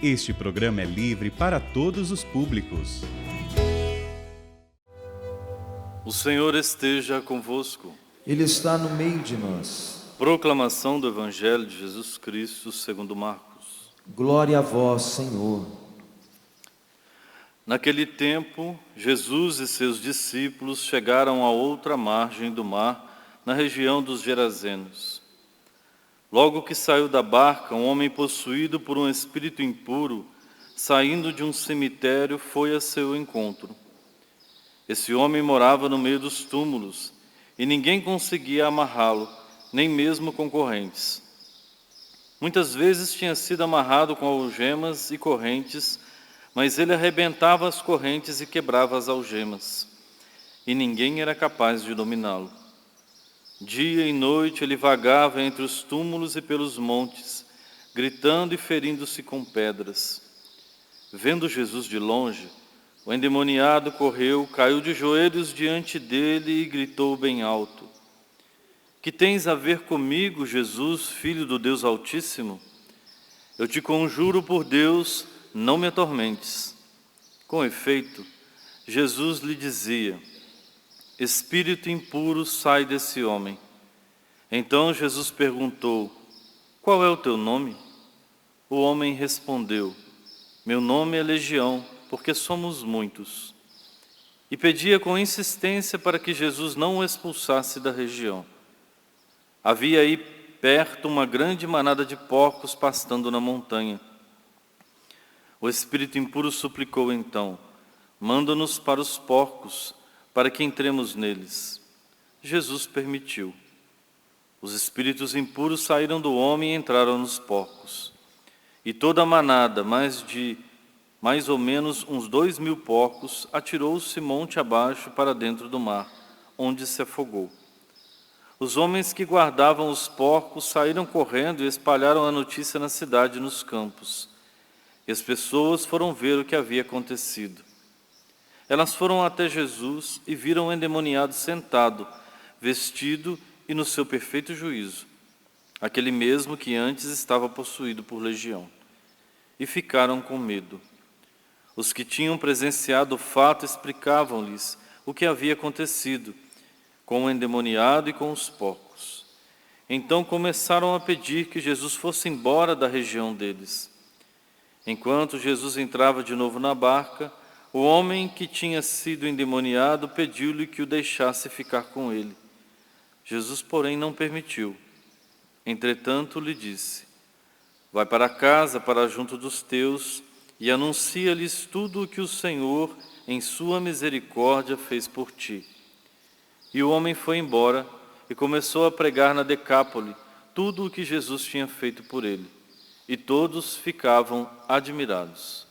Este programa é livre para todos os públicos. O Senhor esteja convosco. Ele está no meio de nós. Proclamação do Evangelho de Jesus Cristo segundo Marcos. Glória a vós, Senhor. Naquele tempo, Jesus e seus discípulos chegaram à outra margem do mar, na região dos Gerazenos. Logo que saiu da barca, um homem possuído por um espírito impuro, saindo de um cemitério, foi a seu encontro. Esse homem morava no meio dos túmulos, e ninguém conseguia amarrá-lo, nem mesmo com correntes. Muitas vezes tinha sido amarrado com algemas e correntes, mas ele arrebentava as correntes e quebrava as algemas, e ninguém era capaz de dominá-lo. Dia e noite ele vagava entre os túmulos e pelos montes, gritando e ferindo-se com pedras. Vendo Jesus de longe, o endemoniado correu, caiu de joelhos diante dele e gritou bem alto: Que tens a ver comigo, Jesus, Filho do Deus Altíssimo? Eu te conjuro por Deus, não me atormentes. Com efeito, Jesus lhe dizia: Espírito impuro, sai desse homem. Então Jesus perguntou: Qual é o teu nome? O homem respondeu: Meu nome é Legião, porque somos muitos. E pedia com insistência para que Jesus não o expulsasse da região. Havia aí perto uma grande manada de porcos pastando na montanha. O espírito impuro suplicou então: Manda-nos para os porcos, para que entremos neles. Jesus permitiu. Os espíritos impuros saíram do homem e entraram nos porcos. E toda a manada, mais ou menos uns 2.000 porcos, atirou-se monte abaixo para dentro do mar, onde se afogou. Os homens que guardavam os porcos saíram correndo e espalharam a notícia na cidade e nos campos. E as pessoas foram ver o que havia acontecido. Elas foram até Jesus e viram o endemoniado sentado, vestido e no seu perfeito juízo, aquele mesmo que antes estava possuído por legião. E ficaram com medo. Os que tinham presenciado o fato explicavam-lhes o que havia acontecido com o endemoniado e com os porcos. Então começaram a pedir que Jesus fosse embora da região deles. Enquanto Jesus entrava de novo na barca, o homem que tinha sido endemoniado pediu-lhe que o deixasse ficar com ele. Jesus, porém, não permitiu. Entretanto, lhe disse: Vai para casa, para junto dos teus, e anuncia-lhes tudo o que o Senhor, em sua misericórdia, fez por ti. E o homem foi embora e começou a pregar na Decápole tudo o que Jesus tinha feito por ele. E todos ficavam admirados.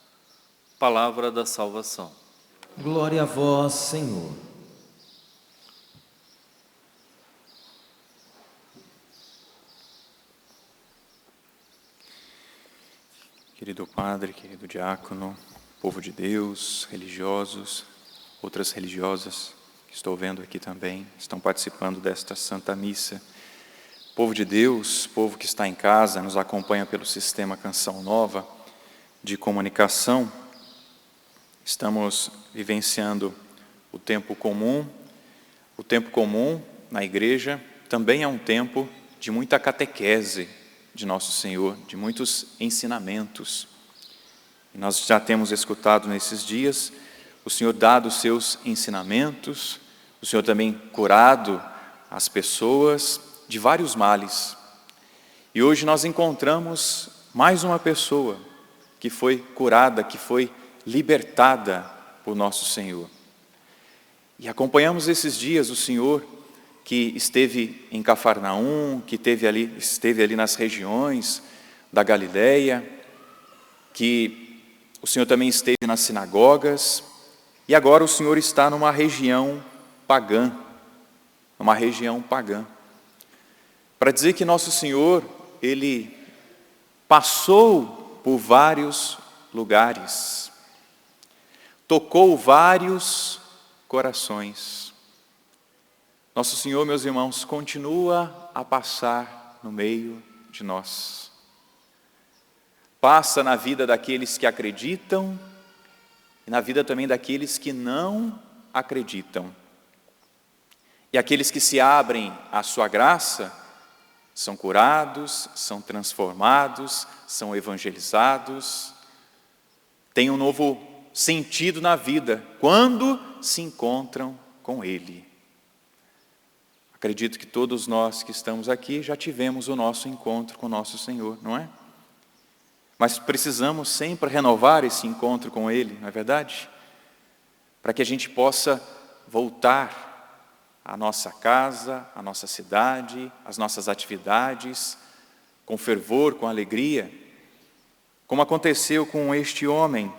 Palavra da salvação. Glória a vós, Senhor. Querido padre, querido diácono, povo de Deus, religiosos, outras religiosas que estou vendo aqui também, estão participando desta Santa Missa. Povo de Deus, povo que está em casa, nos acompanha pelo sistema Canção Nova de comunicação. Estamos vivenciando o tempo comum. O tempo comum na igreja também é um tempo de muita catequese de Nosso Senhor, de muitos ensinamentos. E nós já temos escutado nesses dias o Senhor dado os seus ensinamentos, o Senhor também curado as pessoas de vários males. E hoje nós encontramos mais uma pessoa que foi curada, que foi libertada por Nosso Senhor. E acompanhamos esses dias o Senhor que esteve em Cafarnaum, que esteve ali nas regiões da Galileia, que o Senhor também esteve nas sinagogas, e agora o Senhor está numa região pagã, para dizer que Nosso Senhor, Ele passou por vários lugares, tocou vários corações. Nosso Senhor, meus irmãos, continua a passar no meio de nós. Passa na vida daqueles que acreditam e na vida também daqueles que não acreditam. E aqueles que se abrem à sua graça são curados, são transformados, são evangelizados, têm um novo sentido na vida quando se encontram com Ele. Acredito que todos nós que estamos aqui já tivemos o nosso encontro com o nosso Senhor, não é? Mas precisamos sempre renovar esse encontro com Ele, não é verdade? Para que a gente possa voltar à nossa casa, à nossa cidade, às nossas atividades, com fervor, com alegria, como aconteceu com este homem,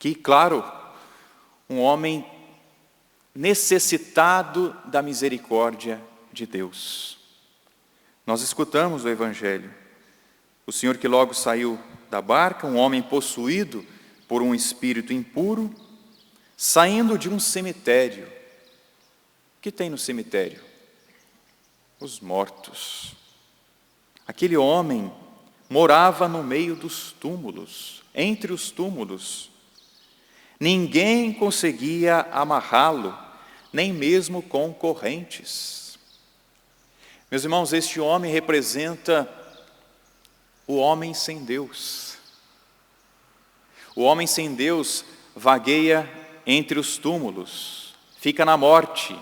que, claro, um homem necessitado da misericórdia de Deus. Nós escutamos o Evangelho. O Senhor que logo saiu da barca, um homem possuído por um espírito impuro, saindo de um cemitério. O que tem no cemitério? Os mortos. Aquele homem morava no meio dos túmulos, entre os túmulos. Ninguém conseguia amarrá-lo, nem mesmo com correntes. Meus irmãos, este homem representa o homem sem Deus. O homem sem Deus vagueia entre os túmulos, fica na morte.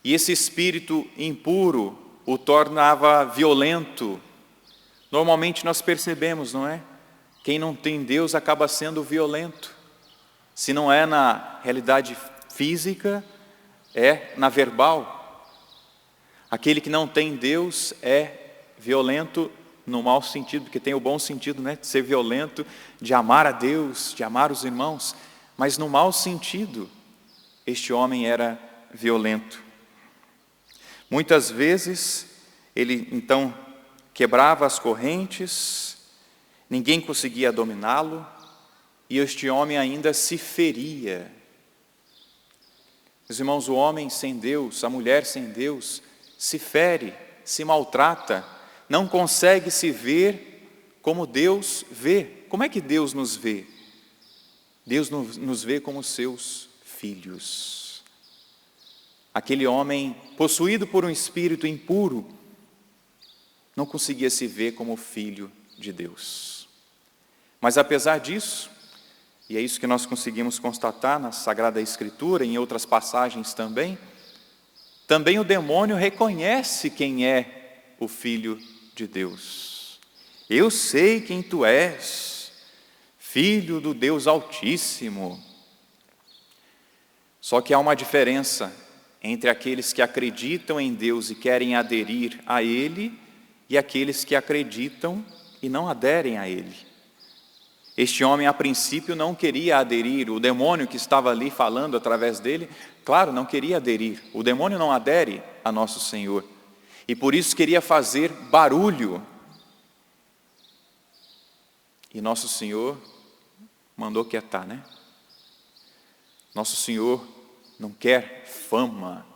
E esse espírito impuro o tornava violento. Normalmente nós percebemos, não é? Quem não tem Deus acaba sendo violento. Se não é na realidade física, é na verbal. Aquele que não tem Deus é violento no mau sentido, porque tem o bom sentido, né? De ser violento, de amar a Deus, de amar os irmãos. Mas no mau sentido, este homem era violento. Muitas vezes, ele então quebrava as correntes, ninguém conseguia dominá-lo, e este homem ainda se feria. Meus irmãos, o homem sem Deus, a mulher sem Deus, se fere, se maltrata, não consegue se ver como Deus vê. Como é que Deus nos vê? Deus nos vê como seus filhos. Aquele homem possuído por um espírito impuro não conseguia se ver como filho de Deus. Mas apesar disso, e é isso que nós conseguimos constatar na Sagrada Escritura e em outras passagens também o demônio reconhece quem é o Filho de Deus. Eu sei quem tu és, Filho do Deus Altíssimo. Só que há uma diferença entre aqueles que acreditam em Deus e querem aderir a Ele e aqueles que acreditam e não aderem a Ele. Este homem, a princípio, não queria aderir. O demônio que estava ali falando através dele, claro, não queria aderir. O demônio não adere a nosso Senhor. E por isso queria fazer barulho. E nosso Senhor mandou quietar, né? Nosso Senhor não quer fama,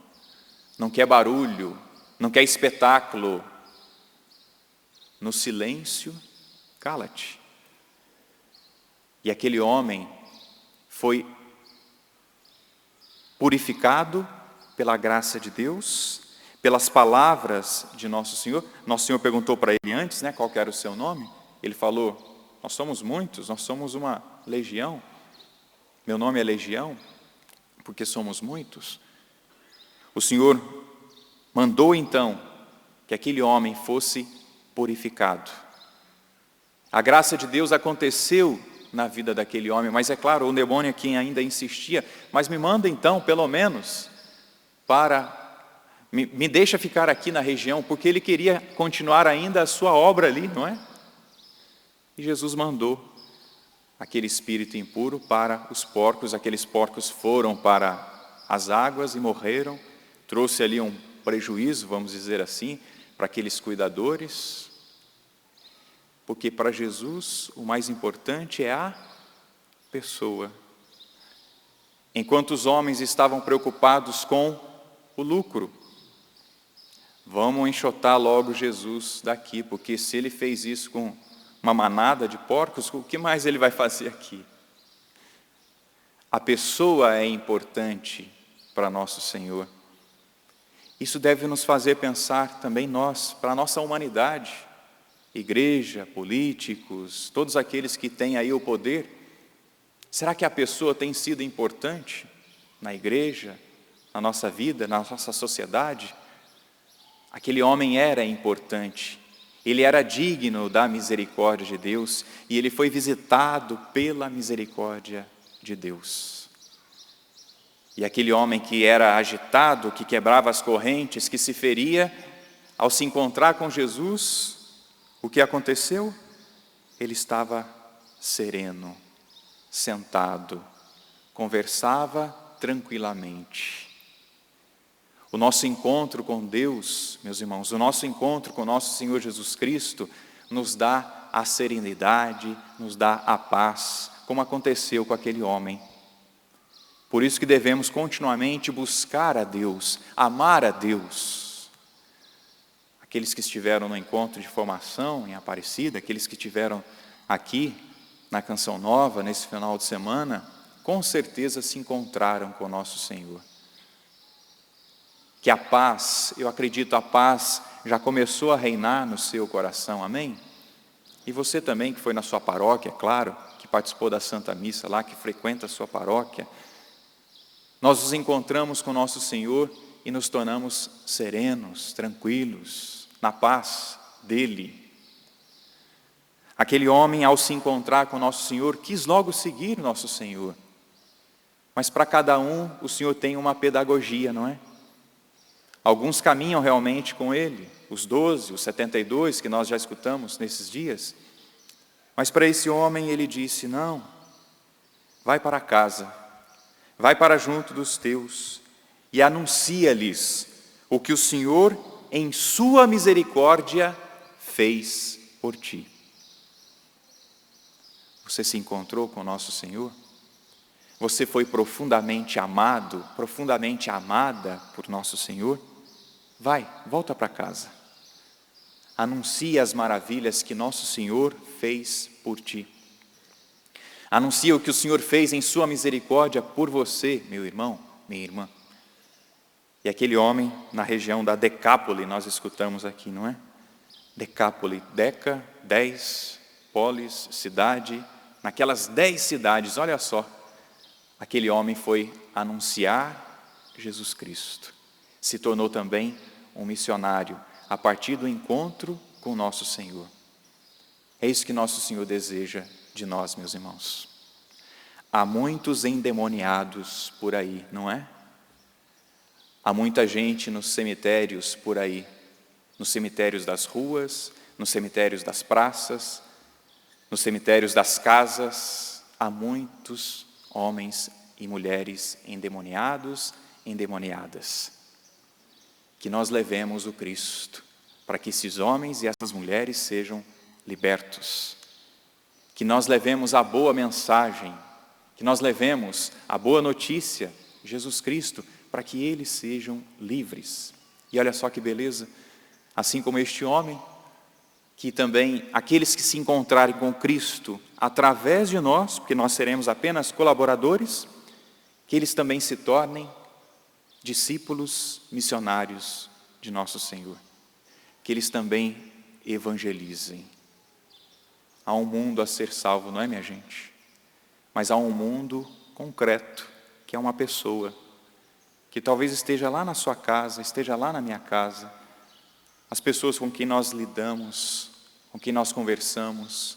não quer barulho, não quer espetáculo. No silêncio, cala-te. E aquele homem foi purificado pela graça de Deus, pelas palavras de Nosso Senhor. Nosso Senhor perguntou para ele antes, né, qual que era o seu nome. Ele falou, nós somos muitos, nós somos uma legião. Meu nome é Legião, porque somos muitos. O Senhor mandou então que aquele homem fosse purificado. A graça de Deus aconteceu na vida daquele homem, mas é claro, o demônio aqui ainda insistia, mas me manda então, pelo menos, me deixa ficar aqui na região, porque ele queria continuar ainda a sua obra ali, não é? E Jesus mandou aquele espírito impuro para os porcos, aqueles porcos foram para as águas e morreram, trouxe ali um prejuízo, vamos dizer assim, para aqueles cuidadores, porque para Jesus o mais importante é a pessoa. enquanto os homens estavam preocupados com o lucro. Vamos enxotar logo Jesus daqui, porque se ele fez isso com uma manada de porcos, o que mais ele vai fazer aqui? A pessoa é importante para nosso Senhor. Isso deve nos fazer pensar também nós, para a nossa humanidade, igreja, políticos, todos aqueles que têm aí o poder. Será que a pessoa tem sido importante na igreja, na nossa vida, na nossa sociedade? Aquele homem era importante, ele era digno da misericórdia de Deus e ele foi visitado pela misericórdia de Deus. E aquele homem que era agitado, que quebrava as correntes, que se feria, ao se encontrar com Jesus, o que aconteceu? Ele estava sereno, sentado, conversava tranquilamente. O nosso encontro com Deus, meus irmãos, o nosso encontro com nosso Senhor Jesus Cristo nos dá a serenidade, nos dá a paz, como aconteceu com aquele homem. Por isso que devemos continuamente buscar a Deus, amar a Deus. Aqueles que estiveram no encontro de formação em Aparecida, aqueles que estiveram aqui na Canção Nova, nesse final de semana, com certeza se encontraram com o nosso Senhor. Que a paz, eu acredito, a paz já começou a reinar no seu coração, amém? E você também, que foi na sua paróquia, claro, que participou da Santa Missa lá, que frequenta a sua paróquia, nós nos encontramos com o nosso Senhor e nos tornamos serenos, tranquilos, na paz dEle. Aquele homem, ao se encontrar com o nosso Senhor, quis logo seguir o nosso Senhor. Mas para cada um, o Senhor tem uma pedagogia, não é? Alguns caminham realmente com Ele, os 12, os 72 que nós já escutamos nesses dias. Mas para esse homem Ele disse, não, vai para casa, vai para junto dos teus e anuncia-lhes o que o Senhor, em sua misericórdia, fez por ti. Você se encontrou com o nosso Senhor? Você foi profundamente amado, profundamente amada por nosso Senhor? Vai, volta para casa. Anuncia as maravilhas que nosso Senhor fez por ti. Anuncia o que o Senhor fez em sua misericórdia por você, meu irmão, minha irmã. E aquele homem, na região da Decápole, nós escutamos aqui, não é? Decápole, Deca, 10, polis, cidade. Naquelas 10 cidades, olha só, aquele homem foi anunciar Jesus Cristo. Se tornou também um missionário, a partir do encontro com nosso Senhor. É isso que nosso Senhor deseja de nós, meus irmãos. Há muitos endemoniados por aí, não é? Há muita gente nos cemitérios por aí, nos cemitérios das ruas, nos cemitérios das praças, nos cemitérios das casas. Há muitos homens e mulheres endemoniados, endemoniadas. Que nós levemos o Cristo, para que esses homens e essas mulheres sejam libertos. Que nós levemos a boa mensagem, que nós levemos a boa notícia, Jesus Cristo, para que eles sejam livres. E olha só que beleza, assim como este homem, que também aqueles que se encontrarem com Cristo através de nós, porque nós seremos apenas colaboradores, que eles também se tornem discípulos missionários de nosso Senhor. Que eles também evangelizem. Há um mundo a ser salvo, não é, minha gente? Mas há um mundo concreto, que é uma pessoa, que talvez esteja lá na sua casa, esteja lá na minha casa. As pessoas com quem nós lidamos, com quem nós conversamos,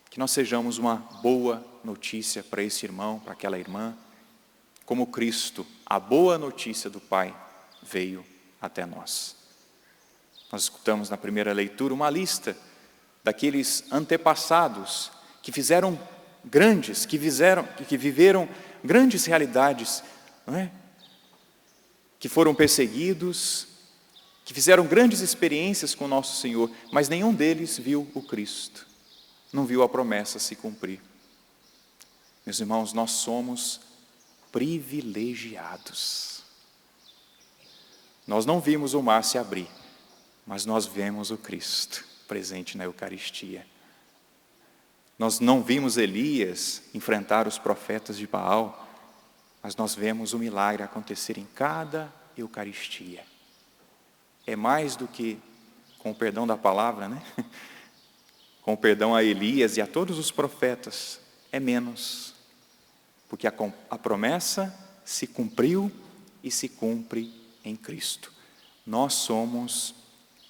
que nós sejamos uma boa notícia para esse irmão, para aquela irmã, como Cristo, a boa notícia do Pai, veio até nós. Nós escutamos na primeira leitura uma lista daqueles antepassados que fizeram grandes, que viveram grandes realidades, não é? Que foram perseguidos, que fizeram grandes experiências com nosso Senhor, mas nenhum deles viu o Cristo, não viu a promessa se cumprir. Meus irmãos, nós somos privilegiados. Nós não vimos o mar se abrir, mas nós vemos o Cristo presente na Eucaristia. Nós não vimos Elias enfrentar os profetas de Baal, mas nós vemos o milagre acontecer em cada Eucaristia. É mais do que, com o perdão da palavra, né? Com o perdão a Elias e a todos os profetas, é menos, porque a promessa se cumpriu e se cumpre em Cristo. Nós somos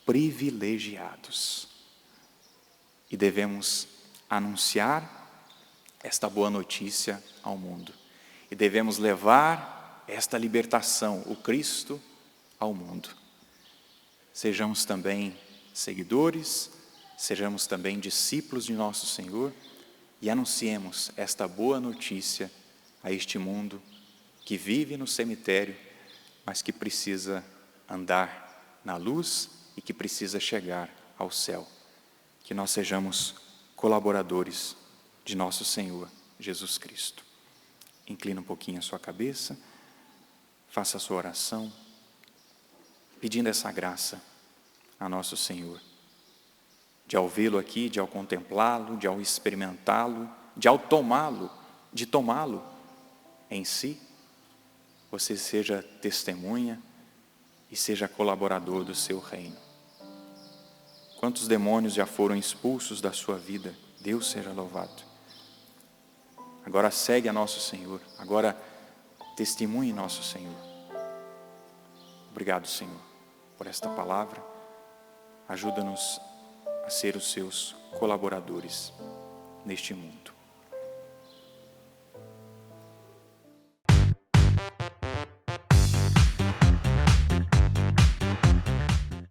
privilegiados e devemos anunciar esta boa notícia ao mundo. E devemos levar esta libertação, o Cristo, ao mundo. Sejamos também seguidores, sejamos também discípulos de nosso Senhor e anunciemos esta boa notícia a este mundo que vive no cemitério, mas que precisa andar na luz e que precisa chegar ao céu. Que nós sejamos colaboradores de nosso Senhor Jesus Cristo. Inclina um pouquinho a sua cabeça, faça a sua oração, pedindo essa graça a nosso Senhor, de ao vê-lo aqui, de ao contemplá-lo, de ao experimentá-lo, de tomá-lo em si, você seja testemunha e seja colaborador do seu reino. Quantos demônios já foram expulsos da sua vida? Deus seja louvado. Agora segue a nosso Senhor, agora testemunhe nosso Senhor. Obrigado, Senhor, por esta palavra. Ajuda-nos a ser os seus colaboradores neste mundo.